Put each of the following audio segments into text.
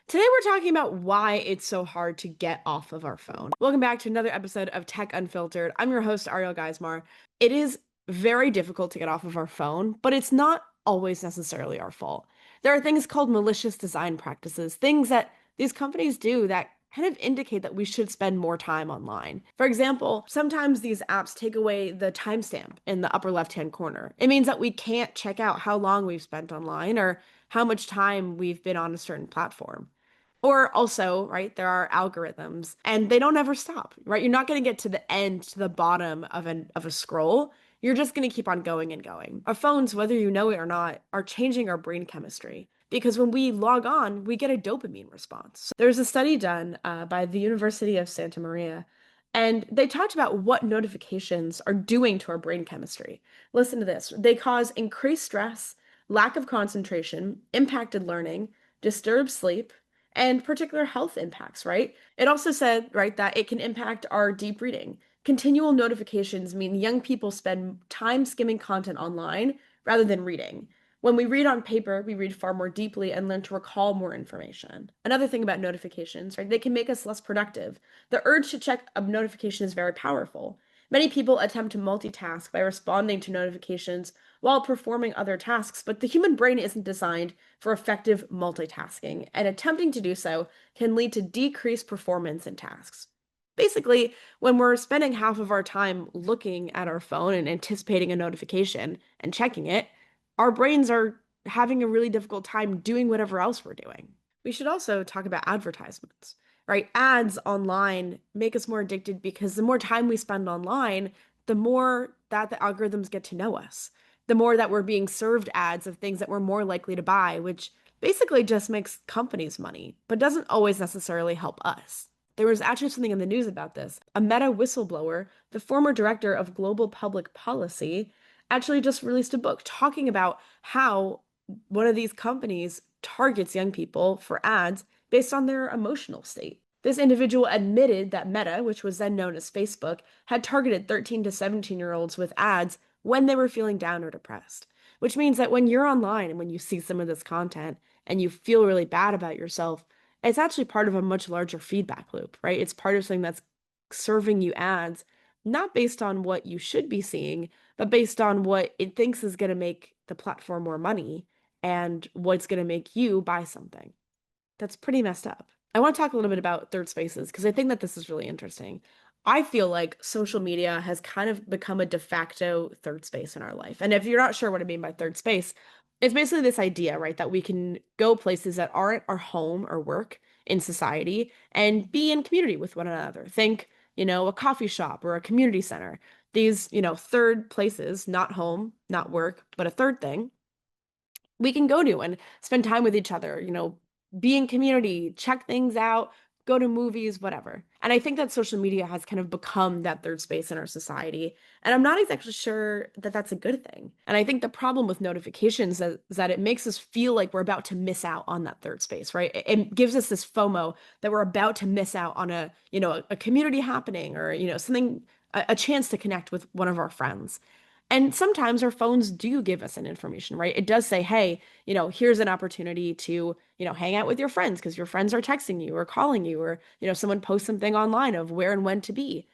Today we're talking about why it's so hard to get off of our phone. Welcome back to another episode of Tech Unfiltered. I'm your host, Arielle Geismar. It is very difficult to get off of our phone, but it's not always necessarily our fault. There are things called malicious design practices, things that these companies do that kind of indicate that we should spend more time online. For example, sometimes these apps take away the timestamp in the upper left-hand corner. It means that we can't check out how long we've spent online or how much time we've been on a certain platform. Or also, right, there are algorithms and they don't ever stop, right? You're not going to get to the end, to the bottom of a scroll. You're just going to keep on going and going. Our phones, whether you know it or not, are changing our brain chemistry because when we log on, we get a dopamine response. There's a study done by the University of Santa Maria, and they talked about what notifications are doing to our brain chemistry. Listen to this. They cause increased stress, lack of concentration, impacted learning, disturbed sleep, and particular health impacts, right? It also said, right, that it can impact our deep reading. Continual notifications mean young people spend time skimming content online rather than reading. When we read on paper, we read far more deeply and learn to recall more information. Another thing about notifications, right, they can make us less productive. The urge to check a notification is very powerful. Many people attempt to multitask by responding to notifications while performing other tasks, but the human brain isn't designed for effective multitasking, and attempting to do so can lead to decreased performance in tasks. Basically, when we're spending half of our time looking at our phone and anticipating a notification and checking it, our brains are having a really difficult time doing whatever else we're doing. We should also talk about advertisements, right? Ads online make us more addicted because the more time we spend online, the more that the algorithms get to know us, the more that we're being served ads of things that we're more likely to buy, which basically just makes companies money, but doesn't always necessarily help us. There was actually something in the news about this. A Meta whistleblower, the former director of global public policy, actually just released a book talking about how one of these companies targets young people for ads based on their emotional state. This individual admitted that Meta, which was then known as Facebook, had targeted 13 to 17-year-olds with ads when they were feeling down or depressed. Which means that when you're online and when you see some of this content and you feel really bad about yourself, it's actually part of a much larger feedback loop, right? It's part of something that's serving you ads, not based on what you should be seeing, but based on what it thinks is going to make the platform more money and what's going to make you buy something. That's pretty messed up. I want to talk a little bit about third spaces because I think that this is really interesting. I feel like social media has kind of become a de facto third space in our life. And if you're not sure what I mean by third space, it's basically this idea, right, that we can go places that aren't our home or work in society and be in community with one another. Think, a coffee shop or a community center. These, third places, not home, not work, but a third thing we can go to and spend time with each other, be in community, check things out, go to movies, whatever. And I think that social media has kind of become that third space in our society. And I'm not exactly sure that that's a good thing. And I think the problem with notifications is that it makes us feel like we're about to miss out on that third space, right? It gives us this FOMO that we're about to miss out on a community happening or, something, a chance to connect with one of our friends. And sometimes our phones do give us an information, right? It does say, hey, here's an opportunity to, hang out with your friends because your friends are texting you or calling you, or, someone posts something online of where and when to be.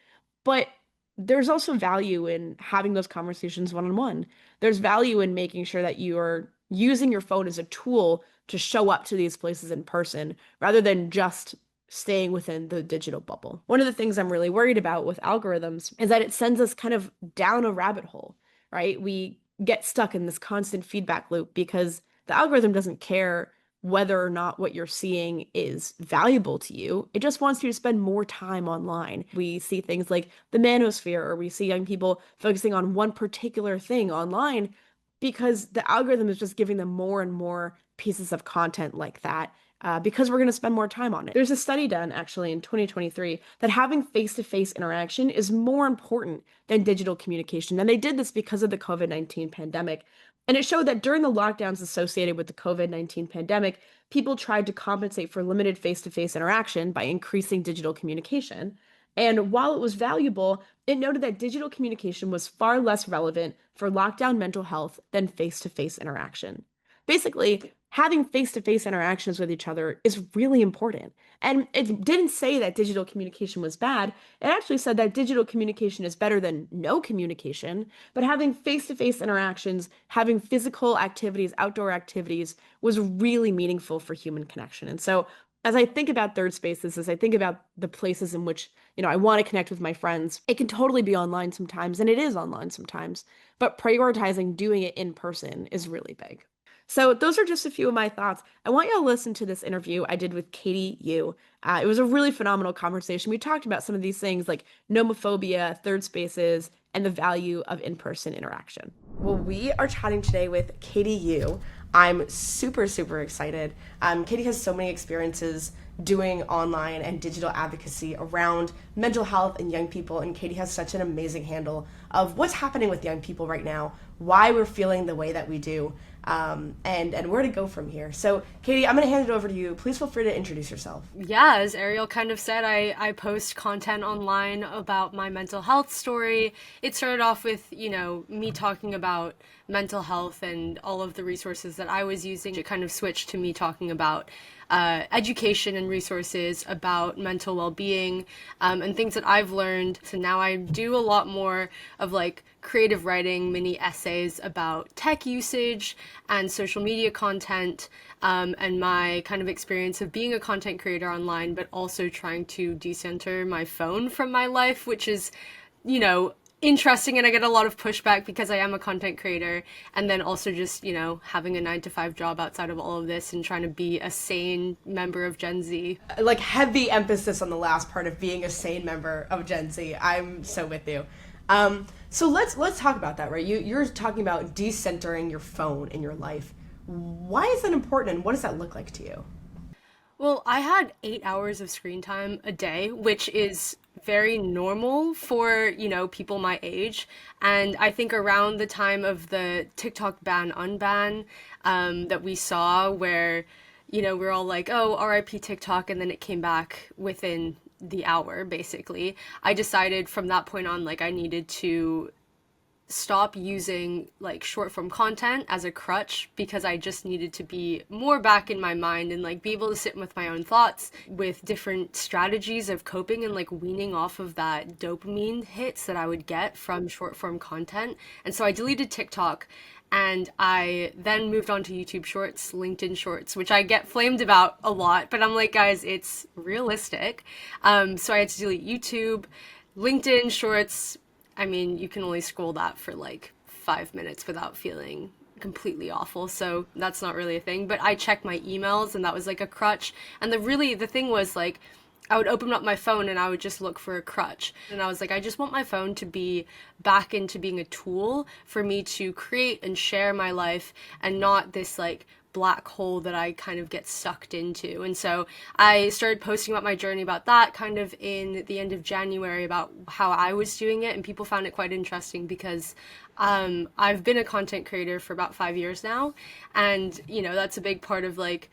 But there's also value in having those conversations one-on-one. There's value in making sure that you are using your phone as a tool to show up to these places in person rather than just staying within the digital bubble. One of the things I'm really worried about with algorithms is that it sends us kind of down a rabbit hole, right? We get stuck in this constant feedback loop because the algorithm doesn't care whether or not what you're seeing is valuable to you. It just wants you to spend more time online. We see things like the manosphere, or we see young people focusing on one particular thing online because the algorithm is just giving them more and more pieces of content like that. Because we're going to spend more time on it. There's a study done actually in 2023 that having face-to-face interaction is more important than digital communication. And they did this because of the COVID-19 pandemic. And it showed that during the lockdowns associated with the COVID-19 pandemic, people tried to compensate for limited face-to-face interaction by increasing digital communication. And while it was valuable, it noted that digital communication was far less relevant for lockdown mental health than face-to-face interaction. Basically, having face-to-face interactions with each other is really important. And it didn't say that digital communication was bad. It actually said that digital communication is better than no communication, but having face-to-face interactions, having physical activities, outdoor activities was really meaningful for human connection. And so as I think about third spaces, as I think about the places in which, I want to connect with my friends, it can totally be online sometimes, and it is online sometimes, but prioritizing doing it in person is really big. So those are just a few of my thoughts. I want you to listen to this interview I did with Katie Yu. It was a really phenomenal conversation. We talked about some of these things like nomophobia, third spaces, and the value of in-person interaction. Well, we are chatting today with Katie Yu. I'm super, super excited. Katie has so many experiences doing online and digital advocacy around mental health and young people, and Katie has such an amazing handle of what's happening with young people right now, why we're feeling the way that we do, and where to go from here. So, Katie, I'm going to hand it over to you. Please feel free to introduce yourself. Yeah, as Arielle kind of said, I post content online about my mental health story. It started off with, me talking about mental health and all of the resources that I was using. It kind of switched to me talking about education and resources about mental well-being, and things that I've learned. So now I do a lot more of like creative writing, mini essays about tech usage and social media content, and my kind of experience of being a content creator online, but also trying to decenter my phone from my life, which is, interesting, and I get a lot of pushback because I am a content creator, and then also just, having a 9 to 5 job outside of all of this and trying to be a sane member of Gen Z. Like, heavy emphasis on the last part of being a sane member of Gen Z. I'm so with you. So let's talk about that, right? You're talking about decentering your phone in your life. Why is that important, and what does that look like to you? Well, I had 8 hours of screen time a day, which is very normal for, people my age. And I think around the time of the TikTok ban unban, that we saw where, we're all like, oh, RIP TikTok, and then it came back within the hour, basically. I decided from that point on, like, I needed to stop using like short form content as a crutch because I just needed to be more back in my mind and like be able to sit with my own thoughts with different strategies of coping and like weaning off of that dopamine hits that I would get from short form content. And so I deleted TikTok, and I then moved on to YouTube Shorts, LinkedIn Shorts, which I get flamed about a lot, but I'm like, guys, it's realistic. So I had to delete YouTube, LinkedIn Shorts. I mean, you can only scroll that for like 5 minutes without feeling completely awful. So that's not really a thing. But I checked my emails, and that was like a crutch. And the thing was like, I would open up my phone and I would just look for a crutch. And I was like, I just want my phone to be back into being a tool for me to create and share my life, and not this like black hole that I kind of get sucked into. And so I started posting about my journey about that kind of in the end of January about how I was doing it, and people found it quite interesting because I've been a content creator for about 5 years now, and that's a big part of like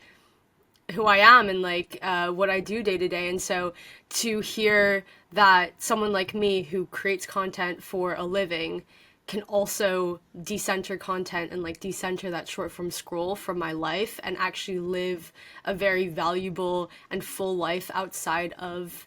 who I am and like what I do day to day. And so to hear that someone like me who creates content for a living can also decenter content and like decenter that short form scroll from my life and actually live a very valuable and full life outside of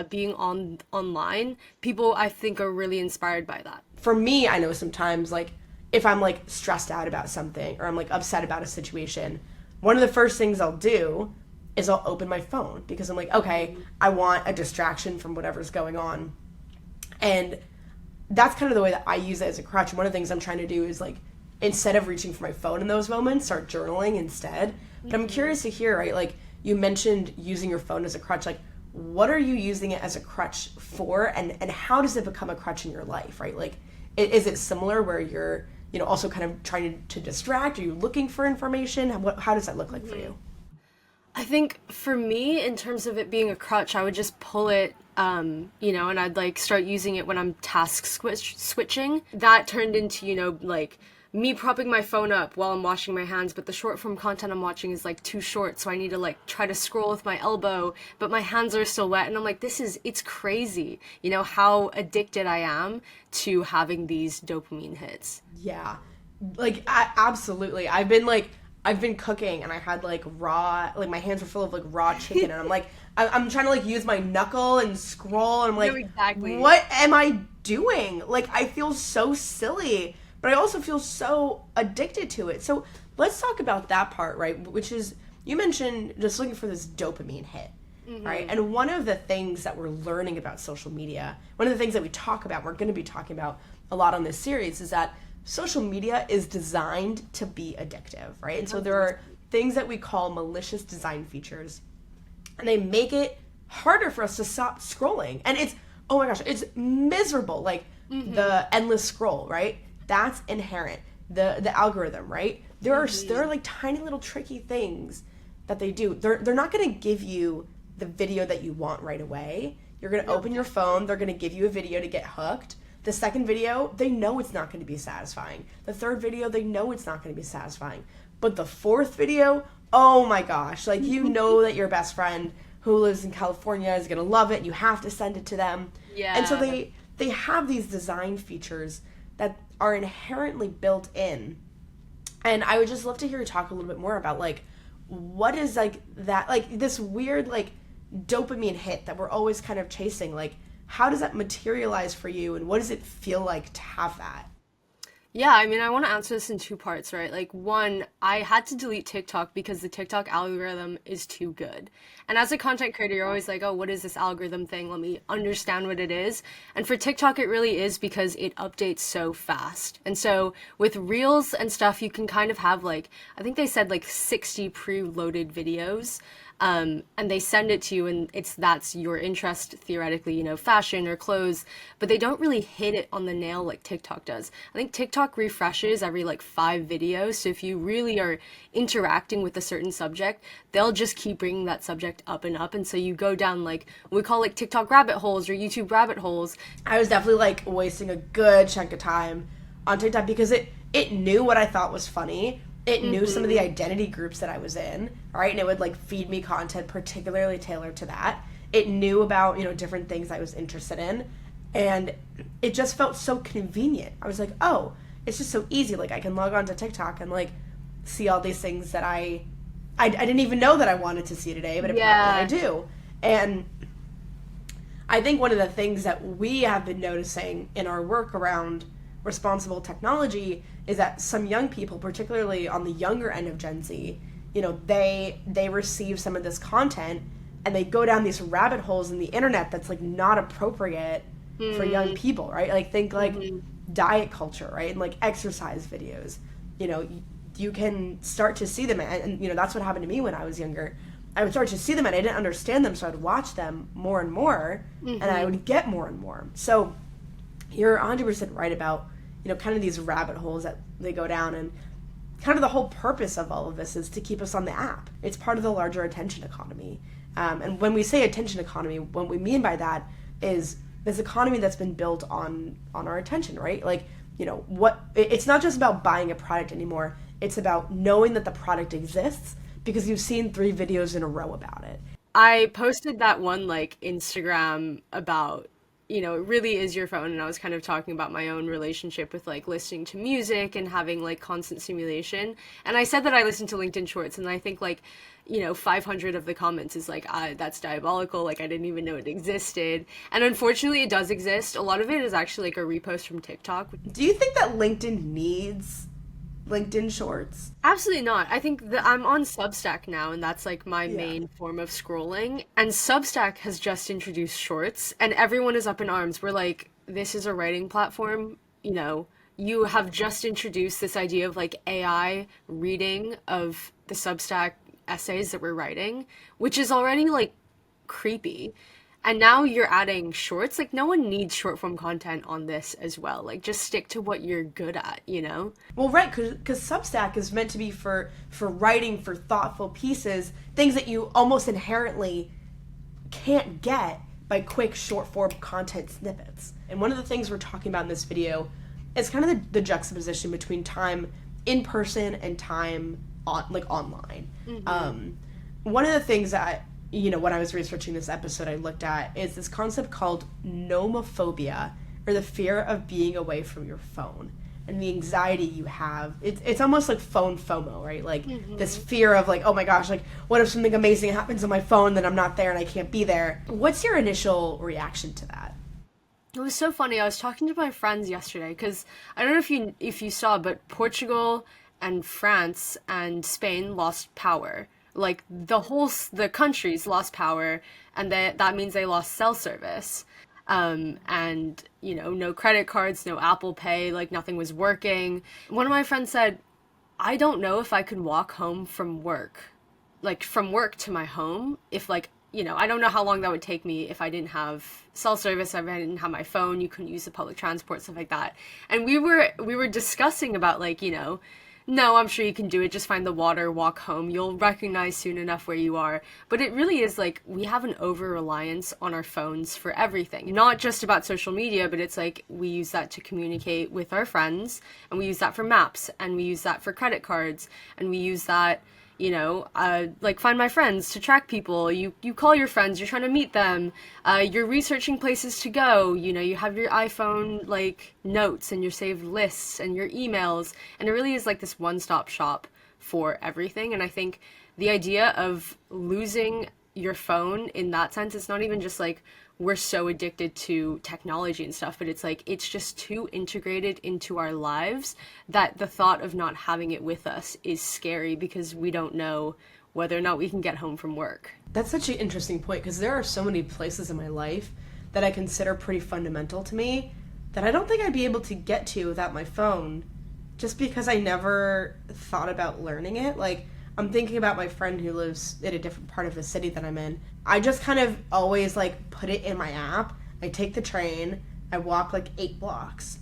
being online, people I think are really inspired by that. For me, I know sometimes like if I'm like stressed out about something or I'm like upset about a situation, one of the first things I'll do is I'll open my phone because I'm like, okay, I want a distraction from whatever's going on. And that's kind of the way that I use it as a crutch. One of the things I'm trying to do is like, instead of reaching for my phone in those moments, start journaling instead. But I'm curious to hear, right? Like you mentioned using your phone as a crutch. Like what are you using it as a crutch for, and how does it become a crutch in your life, right? Like is it similar where you're, also kind of trying to distract? Are you looking for information? How does that look like for you? I think for me, in terms of it being a crutch, I would just pull it, and I'd like start using it when I'm task switching. That turned into, like me propping my phone up while I'm washing my hands, but the short form content I'm watching is like too short, so I need to like try to scroll with my elbow, but my hands are still wet, and I'm like, it's crazy, how addicted I am to having these dopamine hits. Yeah, like absolutely. I've been like, I've been cooking and I had like raw, like my hands were full of like raw chicken, and I'm like, I'm trying to like use my knuckle and scroll, and I'm No, like, exactly. what am I doing? Like, I feel so silly, but I also feel so addicted to it. So let's talk about that part, right? Which is, you mentioned just looking for this dopamine hit. Right. And one of the things that we're learning about social media, one of the things that we talk about, we're going to be talking about a lot on this series, is that social media is designed to be addictive, right? And so there are things that we call malicious design features, and they make it harder for us to stop scrolling. And it's, oh my gosh, it's miserable. Like the endless scroll, right? That's inherent. The algorithm, right? There are like tiny little tricky things that they do. They're not going to give you the video that you want right away. You're going to open your phone, they're going to give you a video to get hooked. The second video, they know it's not going to be satisfying. The third video, they know it's not going to be satisfying. But the fourth video, oh my gosh, like you know that your best friend who lives in California is going to love it. You have to send it to them. Yeah. And so they have these design features that are inherently built in. And I would just love to hear you talk a little bit more about like what is like that, like this weird like dopamine hit that we're always kind of chasing. Like how does that materialize for you, and what does it feel like to have that? Yeah, I mean, I want to answer this in two parts, right? Like, one, I had to delete TikTok because the TikTok algorithm is too good. And as a content creator, you're always like, oh, what is this algorithm thing? Let me understand what it is. And for TikTok, it really is because it updates so fast. And so with Reels and stuff, you can kind of have like, I think they said like 60 pre-loaded videos. And they send it to you, and that's your interest, theoretically, fashion or clothes, but they don't really hit it on the nail like TikTok does. I think TikTok refreshes every like 5 videos, so if you really are interacting with a certain subject, they'll just keep bringing that subject up and up, and so you go down like what we call like TikTok rabbit holes or YouTube rabbit holes. I was definitely like wasting a good chunk of time on TikTok because it knew what I thought was funny. It knew some of the identity groups that I was in, right? And it would like feed me content particularly tailored to that. It knew about, different things I was interested in. And it just felt so convenient. I was like, oh, it's just so easy. Like I can log on to TikTok and like see all these things that I didn't even know that I wanted to see today, but apparently I do. And I think one of the things that we have been noticing in our work around responsible technology is that some young people, particularly on the younger end of Gen Z, they receive some of this content and they go down these rabbit holes in the internet that's like not appropriate for young people, right? Like think like diet culture, right? And like exercise videos. You can start to see them, and that's what happened to me when I was younger. I would start to see them and I didn't understand them, so I'd watch them more and more, and I would get more and more. So you're 100% right about kind of these rabbit holes that they go down, and kind of the whole purpose of all of this is to keep us on the app. It's part of the larger attention economy. And when we say attention economy, what we mean by that is this economy that's been built on our attention, right? Like, it's not just about buying a product anymore. It's about knowing that the product exists because you've seen 3 videos in a row about it. I posted that one like Instagram about it really is your phone, and I was kind of talking about my own relationship with like listening to music and having like constant stimulation, and I said that I listen to LinkedIn Shorts, and I think like 500 of the comments is like, that's diabolical, like I didn't even know it existed. And unfortunately it does exist. A lot of it is actually like a repost from TikTok. Do you think that LinkedIn needs LinkedIn Shorts? Absolutely not. I think that I'm on Substack now, and that's like my main form of scrolling. And Substack has just introduced Shorts, and everyone is up in arms. We're like, this is a writing platform. You have just introduced this idea of like AI reading of the Substack essays that we're writing, which is already like creepy. And now you're adding shorts. Like, no one needs short form content on this as well. Like, just stick to what you're good at, Well, right, because Substack is meant to be for writing, for thoughtful pieces, things that you almost inherently can't get by quick short form content snippets. And one of the things we're talking about in this video is kind of the juxtaposition between time in person and time online. One of the things that when I was researching this episode, I looked at is this concept called nomophobia, or the fear of being away from your phone. and the anxiety you have. It's almost like phone FOMO, right? Like this Hmm. fear of like, oh my gosh, like what if something amazing happens on my phone that I'm not there and I can't be there? What's your initial reaction to that? It was so funny. I was talking to my friends yesterday because I don't know if you saw, but Portugal and France and Spain lost power. Like the countries lost power, and that means they lost cell service. And no credit cards, no Apple Pay, like nothing was working. One of my friends said, I don't know if I could walk home from work, like from work to my home, if like, I don't know how long that would take me if I didn't have cell service, if I didn't have my phone, you couldn't use the public transport, stuff like that. And we were discussing about like, no, I'm sure you can do it. Just find the water, walk home. You'll recognize soon enough where you are. But it really is like we have an over reliance on our phones for everything. Not just about social media, but it's like we use that to communicate with our friends, and we use that for maps, and we use that for credit cards, and we use that like find my friends to track people. You call your friends, you're trying to meet them. You're researching places to go. You have your iPhone like notes and your saved lists and your emails, and it really is like this one-stop shop for everything. And I think the idea of losing your phone in that sense, it's not even just like we're so addicted to technology and stuff, but it's like it's just too integrated into our lives that the thought of not having it with us is scary because we don't know whether or not we can get home from work. That's such an interesting point because there are so many places in my life that I consider pretty fundamental to me that I don't think I'd be able to get to without my phone just because I never thought about learning it. Like, I'm thinking about my friend who lives in a different part of the city that I'm in. I just kind of always like put it in my app. I take the train, I walk like 8 blocks.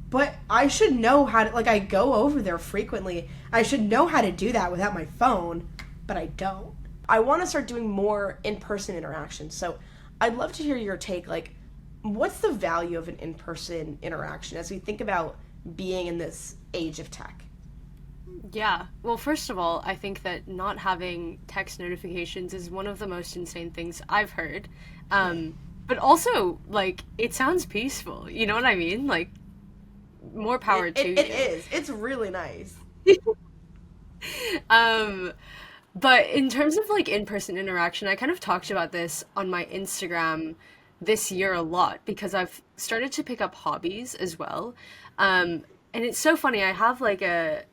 But I should know how to, like, I go over there frequently. I should know how to do that without my phone, but I don't. I want to start doing more in person interactions. So I'd love to hear your take. Like, what's the value of an in person interaction as we think about being in this age of tech? Yeah. Well, first of all, I think that not having text notifications is one of the most insane things I've heard. But also, like, it sounds peaceful. You know what I mean? Like, more It, power to it, it you. is. It's really nice. Um, but in terms of like in-person interaction, I kind of talked about this on my Instagram this year a lot because I've started to pick up hobbies as well. And it's so funny. I have like a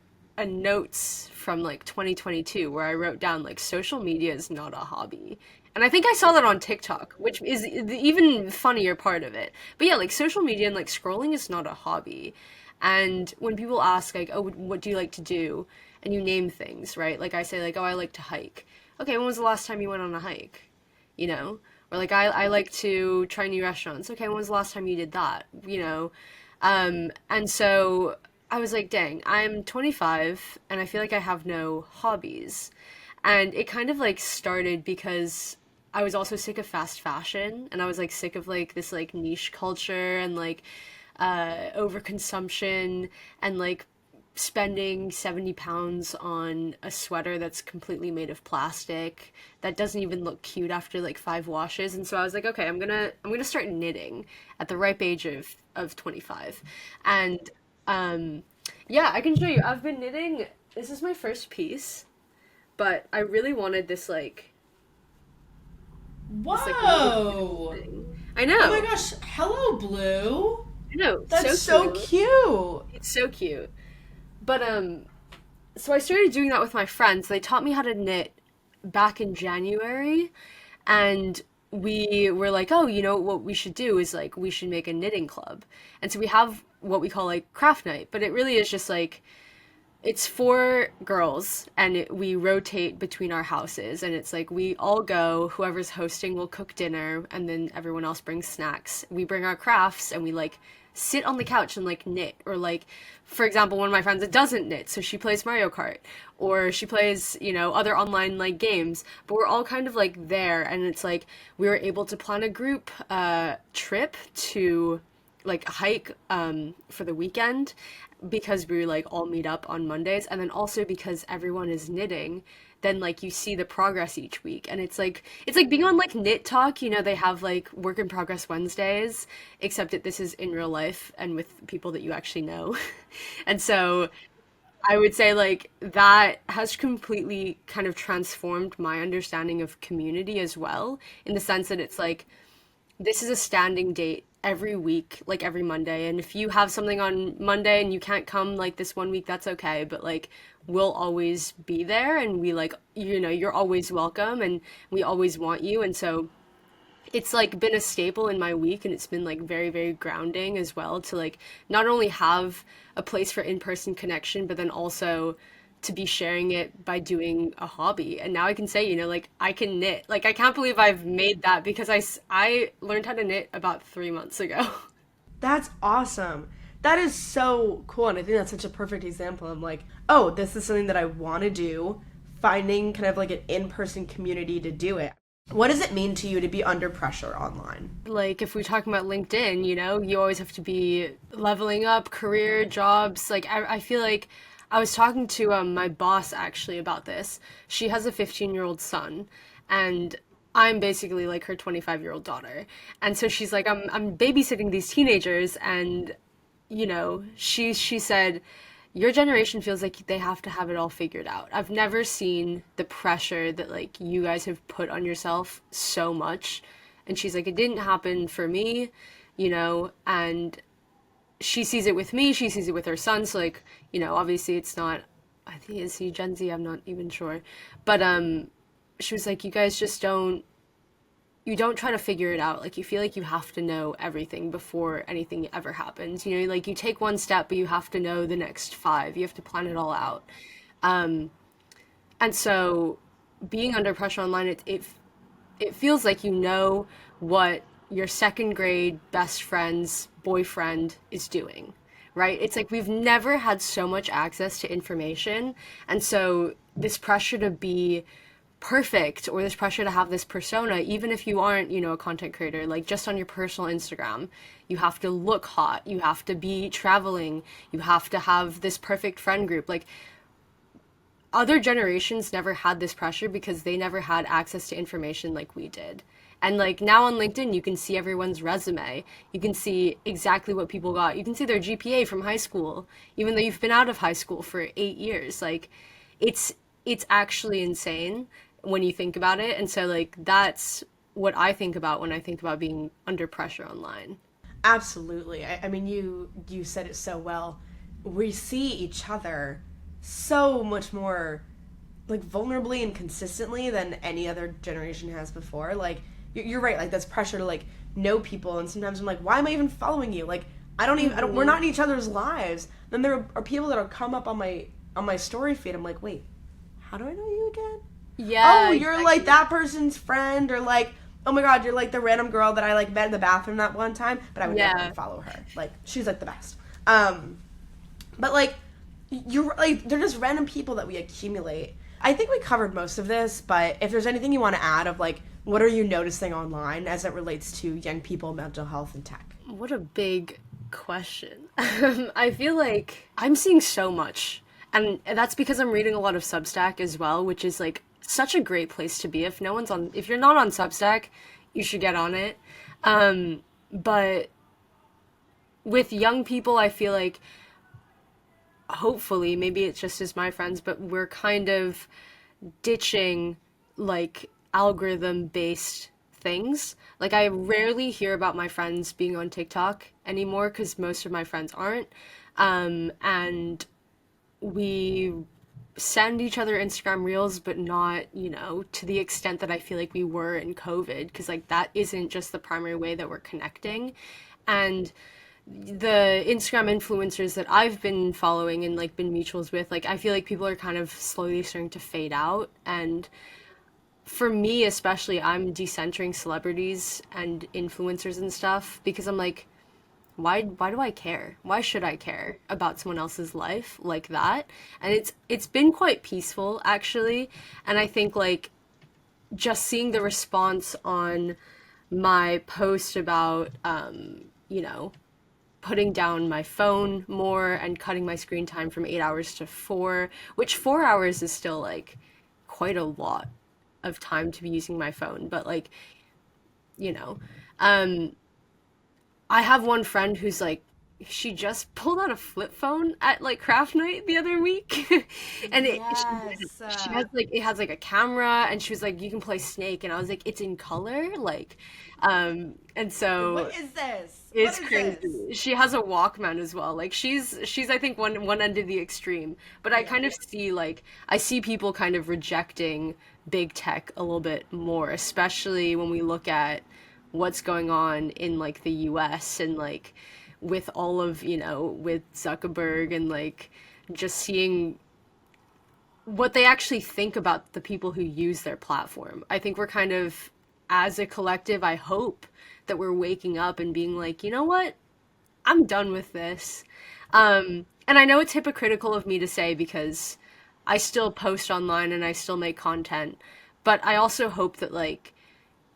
notes from like 2022 where I wrote down like social media is not a hobby. And I think I saw that on TikTok, which is the even funnier part of it. But yeah, like social media and like scrolling is not a hobby. And when people ask like, "Oh, what do you like to do?" and you name things, right? Like I say like, "Oh, I like to hike." Okay, when was the last time you went on a hike? You know? Or like I like to try new restaurants. Okay, when was the last time you did that? And so I was like, dang, I'm 25 and I feel like I have no hobbies. And it kind of like started because I was also sick of fast fashion and I was like sick of like this like niche culture and like overconsumption and like spending 70 pounds on a sweater that's completely made of plastic that doesn't even look cute after like 5 washes. And so I was like, okay, I'm gonna start knitting at the ripe age of 25. And yeah, I can show you. I've been knitting. This is my first piece, but I really wanted this like little knitted Whoa! thing. I Oh my know. gosh, hello, Blue. I know. That's So so cute. cute. It's so cute. But so I started doing that with my friends. They taught me how to knit back in January, and we were like, oh, what we should do is like we should make a knitting club. And so we have what we call like craft night, but it really is just like it's 4 girls and we rotate between our houses and it's like we all go, whoever's hosting will cook dinner and then everyone else brings snacks. We bring our crafts and we like sit on the couch and like knit, or like for example one of my friends that doesn't knit, so she plays Mario Kart or she plays other online like games, but we're all kind of like there. And it's like we were able to plan a group trip to like hike for the weekend because we like all meet up on Mondays, and then also because everyone is knitting, then like you see the progress each week. And it's like being on like Knit Talk, they have like work in progress Wednesdays, except that this is in real life and with people that you actually know. And so I would say like that has completely kind of transformed my understanding of community as well, in the sense that it's like this is a standing date every week, like every Monday. And if you have something on Monday and you can't come like this one week, that's okay. But like we'll always be there, and we like, you're always welcome, and we always want you. And so it's like been a staple in my week, and it's been like very, very grounding as well to like not only have a place for in-person connection, but then also to be sharing it by doing a hobby. And now I can say, like I can knit. Like I can't believe I've made that because I learned how to knit about 3 months ago. That's awesome. That is so cool. And I think that's such a perfect example of like, oh, this is something that I want to do, finding kind of like an in person community to do it. What does it mean to you to be under pressure online? Like if we're talking about LinkedIn, you always have to be leveling up career, jobs. Like I feel like I was talking to my boss actually about this. She has a 15-year-old son, and I'm basically like her 25-year-old daughter. And so she's like, I'm babysitting these teenagers, and she said, your generation feels like they have to have it all figured out. I've never seen the pressure that like you guys have put on yourself so much. And she's like, it didn't happen for me, and she sees it with me, she sees it with her son. So like, obviously it's not, I think, is he Gen Z? I'm not even sure. But she was like, you guys just don't try to figure it out. Like you feel like you have to know everything before anything ever happens. Like you take one step, but you have to know the next five. You have to plan it all out. Um, and so being under pressure online, it feels like what your second grade best friend's boyfriend is doing, right? It's like we've never had so much access to information. And so this pressure to be perfect, or this pressure to have this persona, even if you aren't, a content creator, like just on your personal Instagram, you have to look hot, you have to be traveling, you have to have this perfect friend group. Like other generations never had this pressure because they never had access to information like we did. And like now on LinkedIn, you can see everyone's resume. You can see exactly what people got. You can see their GPA from high school, even though you've been out of high school for 8 years. Like it's it's actually insane when you think about it. And so like that's what I think about when I think about being under pressure online. Absolutely. I mean, you said it so well. We see each other so much more like vulnerably and consistently than any other generation has before. Like you're right. Like that's pressure to like know people, and sometimes I'm like, why am I even following you? Like I don't. We're not in each other's lives. Then there are people that'll come up on my story feed. I'm like, wait, how do I know you again? Yeah, Oh, you're like exactly. that person's friend, or like, oh my god, you're like the random girl that I like met in the bathroom that one time, but I would never Yeah. unfollow her. Like, she's like the best. But like, you're like, they're just random people that we accumulate. I think we covered most of this, but if there's anything you want to add of like, what are you noticing online as it relates to young people, mental health, and tech? What a big question. I feel like I'm seeing so much. And that's because I'm reading a lot of Substack as well, which is like such a great place to be. If you're not on Substack, you should get on it. But with young people, I feel like hopefully, maybe it's just as my friends, but we're kind of ditching like algorithm based things. Like I rarely hear about my friends being on TikTok anymore because most of my friends aren't. And we send each other Instagram reels, but not, to the extent that I feel like we were in COVID, because like that isn't just the primary way that we're connecting. And the Instagram influencers that I've been following and like been mutuals with, like I feel like people are kind of slowly starting to fade out. And for me especially, I'm decentering celebrities and influencers and stuff because I'm like, why do I care? Why should I care about someone else's life like that? And it's been quite peaceful actually. And I think like just seeing the response on my post about you know, putting down my phone more and cutting my screen time from 8 hours to four, which 4 hours is still like quite a lot of time to be using my phone, but like, you know, um, I have one friend who's like, she just pulled out a flip phone at like craft night the other week, and Yes. she has like it has like a camera, and she was like, you can play Snake, and I was like, it's in color, like, and What so is this? What it's is this? crazy. She has a Walkman as well. Like she's I think one end of the extreme. But I Yeah. kind of see like I see people kind of rejecting big tech a little bit more, especially when we look at what's going on in like the US and like with all of, with Zuckerberg and like just seeing what they actually think about the people who use their platform. I think we're kind of, as a collective, I hope that we're waking up and being like, you know what? I'm done with this. And I know it's hypocritical of me to say because I still post online and I still make content, but I also hope that, like,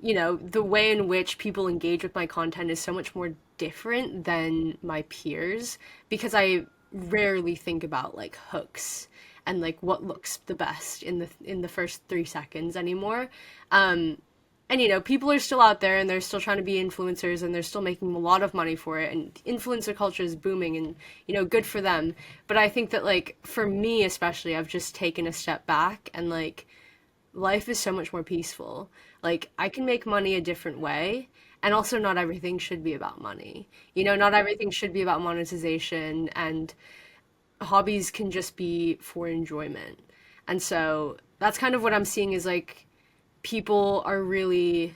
the way in which people engage with my content is so much more different than my peers because I rarely think about like hooks and like what looks the best in the first 3 seconds anymore. And people are still out there and they're still trying to be influencers and they're still making a lot of money for it and influencer culture is booming and good for them. But I think that like for me especially I've just taken a step back and like life is so much more peaceful. Like, I can make money a different way, and also not everything should be about money. Not everything should be about monetization, and hobbies can just be for enjoyment. And so that's kind of what I'm seeing is like people are really,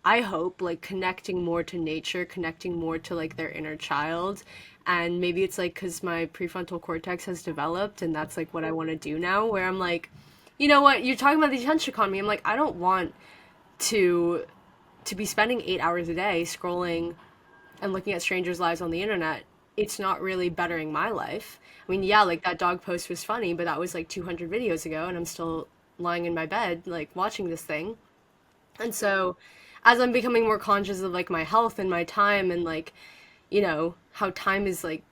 I hope, like connecting more to nature, connecting more to like their inner child. And maybe it's like because my prefrontal cortex has developed, and that's like what I want to do now, where I'm like, you know what, you're talking about the attention economy. I'm like, I don't want to be spending 8 hours a day scrolling and looking at strangers' lives on the internet. It's not really bettering my life. I mean, yeah, like that dog post was funny, but that was like 200 videos ago, and I'm still lying in my bed, like watching this thing. And so, as I'm becoming more conscious of like my health and my time, and like, how time is like,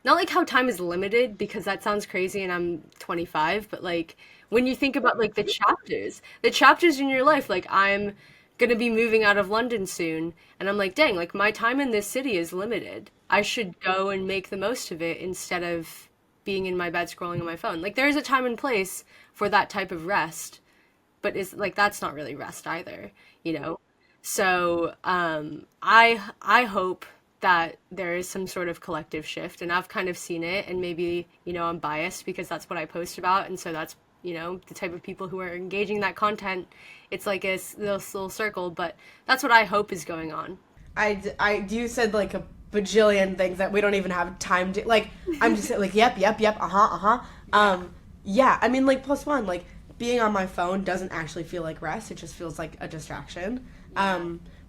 not like how time is limited because that sounds crazy and I'm 25, but like when you think about like the chapters in your life, like I'm gonna be moving out of London soon, and I'm like, dang, like my time in this city is limited. I should go and make the most of it instead of being in my bed scrolling on my phone. Like there is a time and place for that type of rest, but is like that's not really rest either, you know? So I hope that there is some sort of collective shift, and I've kind of seen it, and maybe I'm biased because that's what I post about, and so that's the type of people who are engaging that content. It's like this little circle, but that's what I hope is going on. You said like a bajillion things that we don't even have time to like. I'm just like, yep, yeah. I mean, like plus one, like being on my phone doesn't actually feel like rest. It just feels like a distraction. Yeah.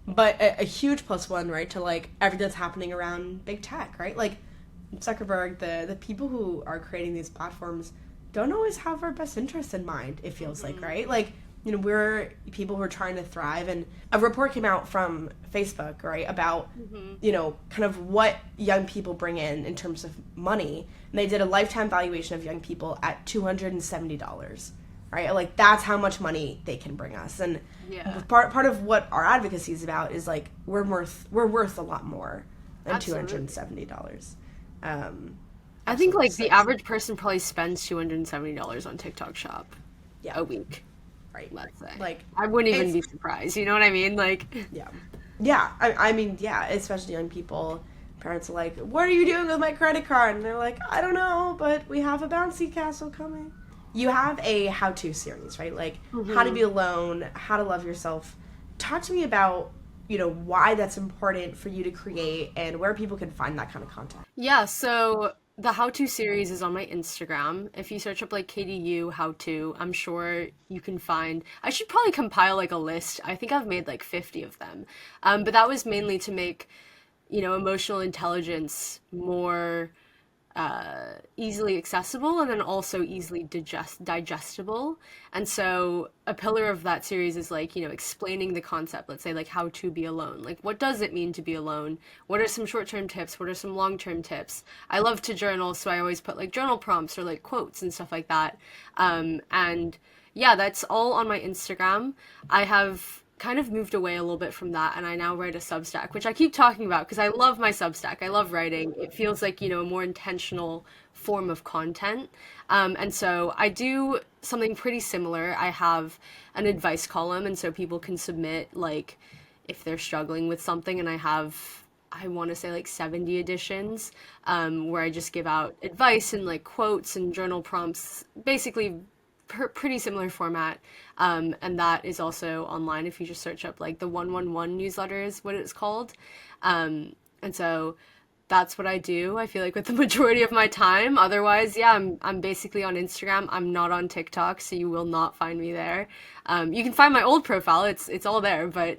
But a huge plus one, right, to like everything that's happening around big tech, right? Like Zuckerberg, the people who are creating these platforms don't always have our best interests in mind. It feels like, right? Like we're people who are trying to thrive, and a report came out from Facebook, right, about kind of what young people bring in terms of money, and they did a lifetime valuation of young people at $270, right? Like that's how much money they can bring us, and Yeah. part of what our advocacy is about is like we're worth a lot more than Absolutely. $270. Um, I think absolutely. like So the average person probably spends $270 on TikTok Shop yeah, a week, right. let's say. Like I wouldn't even it's be surprised. You know what I mean? Like, yeah, yeah. I mean, yeah. Especially young people, parents are like, "What are you doing with my credit card?" And they're like, "I don't know, but we have a bouncy castle coming." You have a how-to series, right? Like how to hmm be alone, how to love yourself. Talk to me about why that's important for you to create and where people can find that kind of content. yeah. So the how-to series is on my Instagram. If you search up like KDU how-to, I'm sure you can find. I should probably compile like a list. I think I've made like 50 of them. But that was mainly to make, emotional intelligence more easily accessible and then also easily digestible. And so a pillar of that series is like, explaining the concept, let's say like how to be alone. Like what does it mean to be alone? What are some short-term tips? What are some long-term tips? I love to journal, so I always put like journal prompts or like quotes and stuff like that. And Yeah, that's all on my Instagram. I have kind of moved away a little bit from that and I now write a Substack, which I keep talking about because I love my Substack. I love writing. It feels like, a more intentional form of content. And so I do something pretty similar. I have an advice column, and so people can submit, like, if they're struggling with something, and I want to say like 70 editions, where I just give out advice and like quotes and journal prompts, basically pretty similar format. And that is also online if you just search up like the 111 newsletter is what it's called. And so that's what I do. I feel like with the majority of my time. Otherwise, yeah, I'm basically on Instagram. I'm not on TikTok, so you will not find me there. You can find my old profile. It's all there, but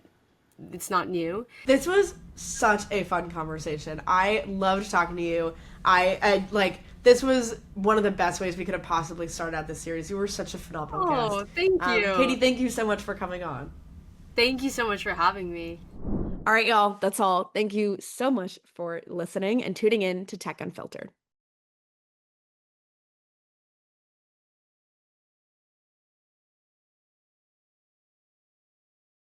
it's not new. This was such a fun conversation. I loved talking to you. I like this was one of the best ways we could have possibly started out this series. You were such a phenomenal guest. Oh, thank Katie, you. thank you so much for coming on. Thank you so much for having me. All right, y'all, that's all. Thank you so much for listening and tuning in to Tech Unfiltered.